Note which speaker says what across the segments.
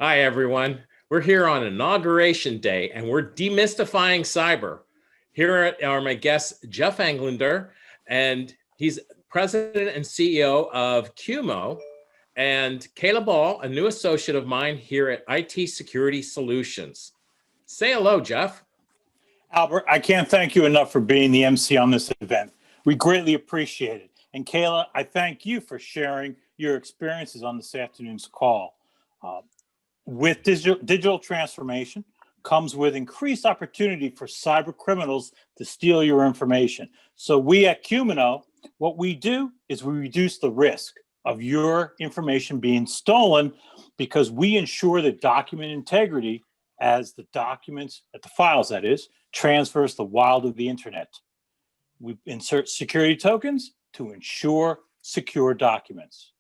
Speaker 1: Hi, everyone. We're here on Inauguration Day, and we're demystifying cyber. Here are my guests, Jeff Englander, and he's president and CEO of QMO, and Kayla Ball, a new associate of mine here at IT Security Solutions. Say hello, Jeff.
Speaker 2: Albert, I can't thank you enough for being the MC on this event. We greatly appreciate it. And Kayla, I thank you for sharing your experiences on this afternoon's call. With digital transformation comes with increased opportunity for cyber criminals to steal your information. So we at QMO, what we do is we reduce the risk of your information being stolen because we ensure that document integrity as the documents, the files that is, transfers the wild of the internet. We insert security tokens to ensure secure documents.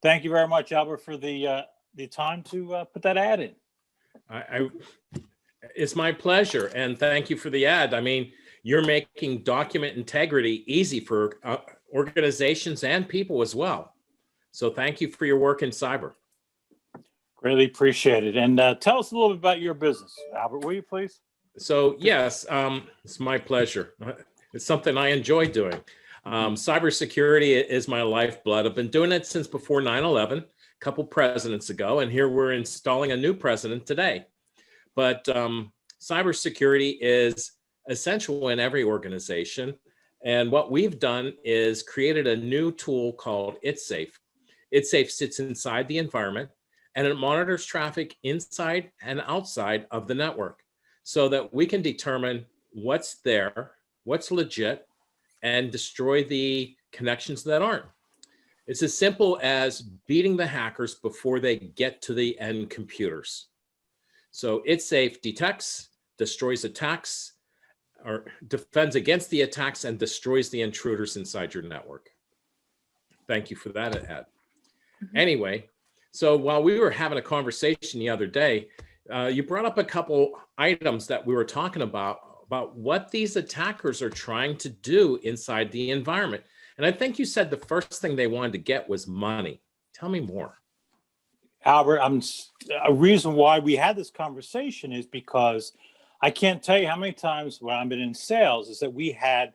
Speaker 2: Thank you very much, Albert, for the time to put that ad in.
Speaker 1: It's my pleasure, and thank you for the ad. I mean, you're making document integrity easy for organizations and people as well. So thank you for your work in cyber.
Speaker 2: Greatly appreciate it. And tell us a little bit about your business, Albert, will you please?
Speaker 1: So yes, it's my pleasure. It's something I enjoy doing. Cybersecurity is my lifeblood. I've been doing it since before 9/11. Couple presidents ago, and here we're installing a new president today. But cybersecurity is essential in every organization. And what we've done is created a new tool called ItSafe. ItSafe sits inside the environment, and it monitors traffic inside and outside of the network so that we can determine what's there, what's legit, and destroy the connections that aren't. It's as simple as beating the hackers before they get to the end computers. So ItSafe detects, destroys attacks, or defends against the attacks and destroys the intruders inside your network. Thank you for that ad. Anyway, so while we were having a conversation the other day, you brought up a couple items that we were talking about what these attackers are trying to do inside the environment. And I think you said the first thing they wanted to get was money. Tell me more.
Speaker 2: Albert, a reason why we had this conversation is because I can't tell you how many times when I've been in sales is that we had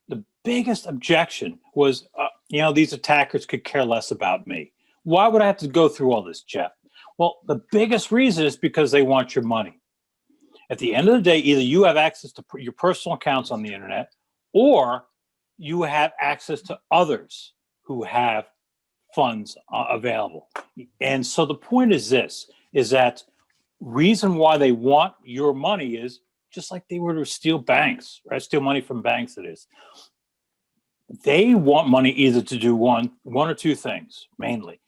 Speaker 2: the biggest objection was, these attackers could care less about me. Why would I have to go through all this, Jeff? Well, the biggest reason is because they want your money. At the end of the day, either you have access to your personal accounts on the internet or you have access to others who have funds available. And so the point is this, is that reason why they want your money is just like they were to steal banks, right? Steal money from banks, it is. They want money either to do one or two things, mainly.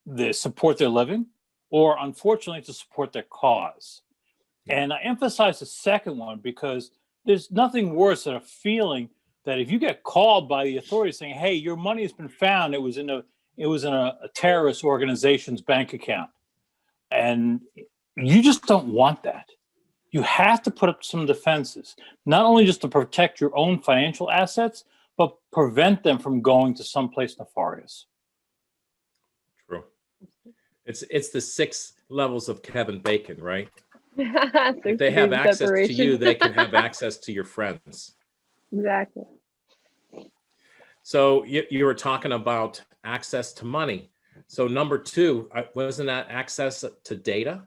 Speaker 2: They support their living or unfortunately to support their cause. And I emphasize the second one because there's nothing worse than a feeling that if you get called by the authorities saying, hey, your money has been found, it was in a terrorist organization's bank account. And you just don't want that. You have to put up some defenses, not only just to protect your own financial assets, but prevent them from going to someplace nefarious.
Speaker 1: True. It's the 6 levels of Kevin Bacon, right? If they have access to you, they can have access to your friends.
Speaker 3: Exactly.
Speaker 1: So you were talking about access to money. So number 2, wasn't that access to data?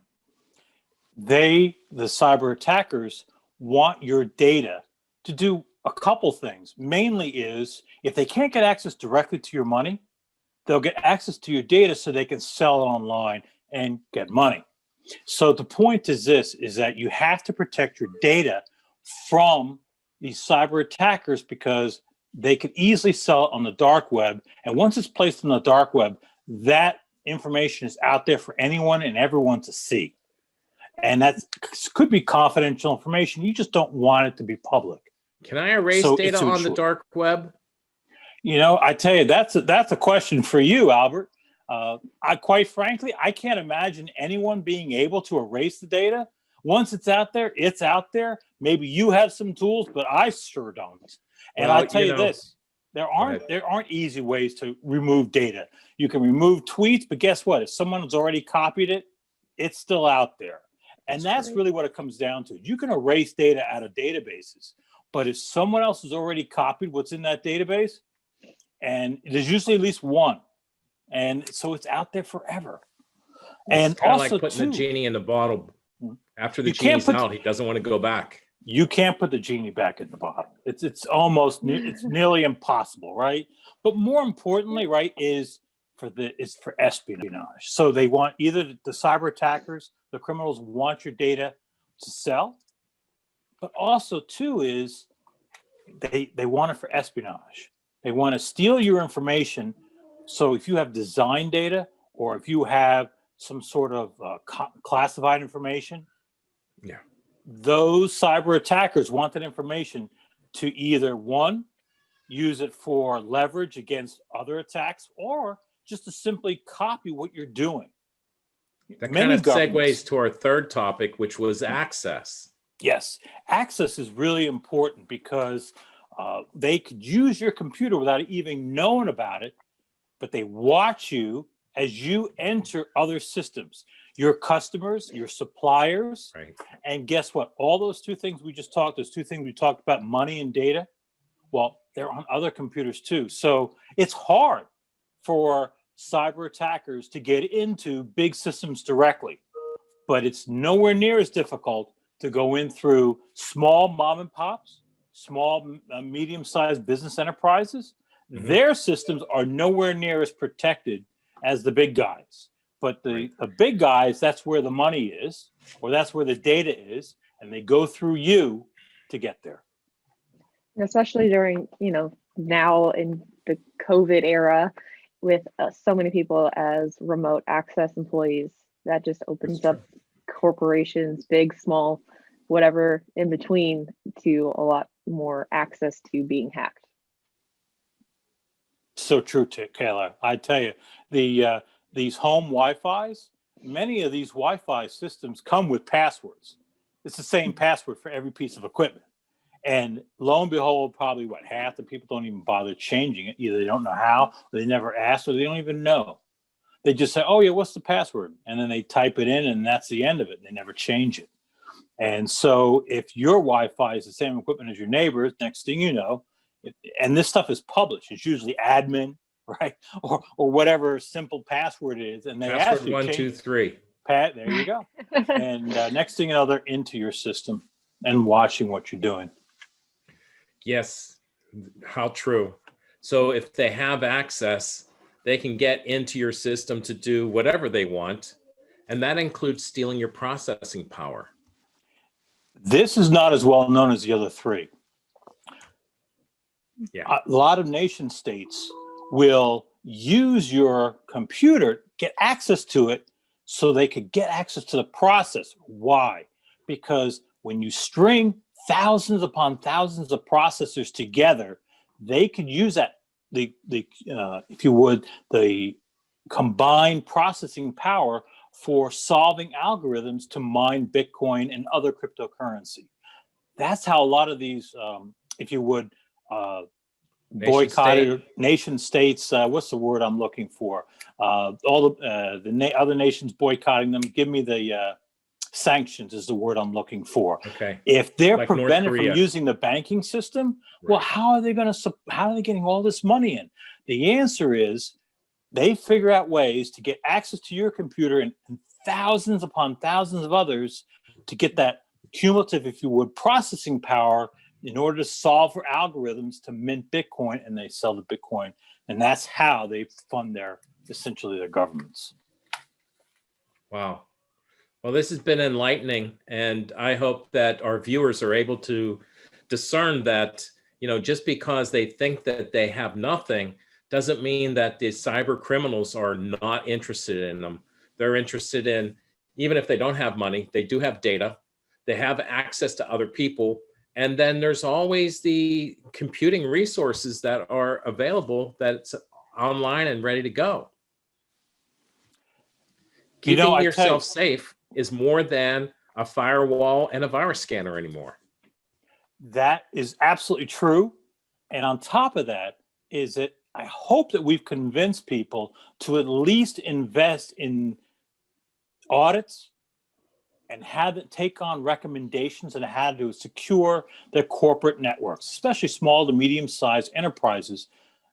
Speaker 2: The cyber attackers want your data to do a couple things. Mainly is if they can't get access directly to your money, they'll get access to your data so they can sell it online and get money. So the point is this, is that you have to protect your data from these cyber attackers because they could easily sell it on the dark web. And once it's placed on the dark web, that information is out there for anyone and everyone to see. And that could be confidential information. You just don't want it to be public.
Speaker 1: Can I erase data on the dark web?
Speaker 2: You know, I tell you, that's a question for you, Albert. Quite frankly, I can't imagine anyone being able to erase the data. Once it's out there, it's out there. Maybe you have some tools, but I sure don't. And I'll tell you this. there aren't easy ways to remove data. You can remove tweets, but guess what? If someone's already copied it, it's still out there. And that's really what it comes down to. You can erase data out of databases, but if someone else has already copied what's in that database, and there's usually at least one, and so it's out there forever.
Speaker 1: And it's also like putting the genie in the bottle. After the genie's out, he doesn't want to go back.
Speaker 2: You can't put the genie back in the bottle. It's almost it's nearly impossible, right? But more importantly, right, is for espionage. So they want either the cyber attackers, the criminals want your data to sell, but also too is they want it for espionage. They want to steal your information. So if you have design data or if you have some sort of classified information, those cyber attackers want that information to either one, use it for leverage against other attacks, or just to simply copy what you're doing.
Speaker 1: That kind of segues to our third topic, which was access.
Speaker 2: Yes, access is really important because they could use your computer without even knowing about it, but they watch you as you enter other systems, your customers, your suppliers,
Speaker 1: right.
Speaker 2: And guess what? All those two things we just talked, those two things we talked about, money and data, well, they're on other computers too. So it's hard for cyber attackers to get into big systems directly, but it's nowhere near as difficult to go in through small mom and pops, small, medium-sized business enterprises. Mm-hmm. Their systems are nowhere near as protected as the big guys. But the big guys, that's where the money is, or that's where the data is, and they go through you to get there.
Speaker 3: Especially during, now in the COVID era with so many people as remote access employees, that just opens up corporations, big, small, whatever in between, to a lot more access to being hacked.
Speaker 2: So true, Kayla. I tell you, these home Wi-Fis, many of these Wi-Fi systems come with passwords. It's the same password for every piece of equipment. And lo and behold, probably half the people don't even bother changing it. Either they don't know how, or they never asked, or they don't even know. They just say, oh yeah, what's the password? And then they type it in and that's the end of it. They never change it. And so if your Wi-Fi is the same equipment as your neighbor's, next thing you know, and this stuff is published, it's usually admin, right? Or whatever simple password it is. And they ask you,
Speaker 1: 1, 2, 3.
Speaker 2: Pat, there you go. And next thing you know, they're into your system and watching what you're doing.
Speaker 1: Yes, how true. So if they have access, they can get into your system to do whatever they want. And that includes stealing your processing power.
Speaker 2: This is not as well known as the other three.
Speaker 1: Yeah.
Speaker 2: A lot of nation states will use your computer, get access to it, so they could get access to the process. Why? Because when you string thousands upon thousands of processors together, they could use that, if you would, the combined processing power for solving algorithms to mine Bitcoin and other cryptocurrency. That's how a lot of these, if you would, boycotted nation states. What's the word I'm looking for? All the other nations boycotting them. Give me the sanctions is the word I'm looking for.
Speaker 1: Okay.
Speaker 2: If they're prevented from using the banking system, well, how are they getting all this money in? The answer is they figure out ways to get access to your computer and thousands upon thousands of others to get that cumulative, if you would, processing power in order to solve for algorithms to mint Bitcoin, and they sell the Bitcoin. And that's how they fund essentially their governments.
Speaker 1: Wow. Well, this has been enlightening, and I hope that our viewers are able to discern that, just because they think that they have nothing doesn't mean that the cyber criminals are not interested in them. They're interested in, even if they don't have money, they do have data, they have access to other people, and then there's always the computing resources that are available that's online and ready to go. Keeping yourself safe is more than a firewall and a virus scanner anymore.
Speaker 2: That is absolutely true. And on top of that, is that I hope that we've convinced people to at least invest in audits and have it take on recommendations on how to secure their corporate networks, especially small to medium-sized enterprises.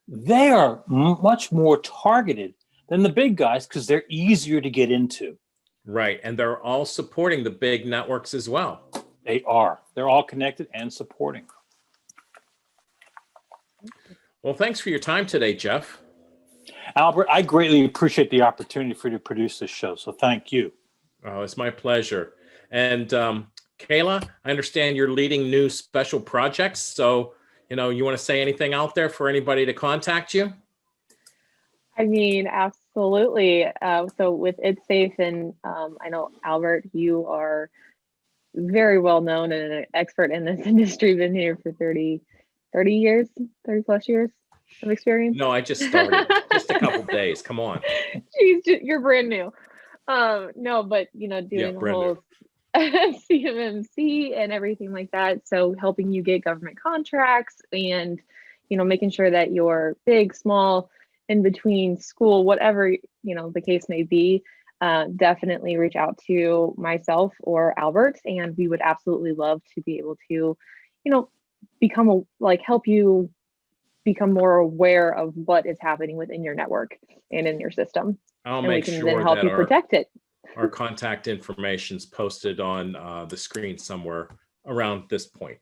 Speaker 2: They are much more targeted than the big guys because they're easier to get into.
Speaker 1: Right. And they're all supporting the big networks as well.
Speaker 2: They are. They're all connected and supporting.
Speaker 1: Well, thanks for your time today, Jeff.
Speaker 2: Albert, I greatly appreciate the opportunity for you to produce this show, so thank you.
Speaker 1: Oh, it's my pleasure. And Kayla, I understand you're leading new special projects. So, you want to say anything out there for anybody to contact you?
Speaker 3: I mean, absolutely. So with It's Safe, and I know, Albert, you are very well known and an expert in this industry, been here for 30 years, 30 plus years of experience.
Speaker 1: No, I just started just a couple days. Come on.
Speaker 3: Jeez, you're brand new. No, but doing the whole CMMC and everything like that. So helping you get government contracts and, making sure that you're big, small, in between, school, whatever, the case may be, definitely reach out to myself or Albert, and we would absolutely love to be able to, help you become more aware of what is happening within your network and in your system.
Speaker 1: I'll
Speaker 3: and
Speaker 1: make
Speaker 3: we can
Speaker 1: sure
Speaker 3: then help
Speaker 1: that
Speaker 3: you protect it.
Speaker 1: our contact information is posted on the screen somewhere around this point.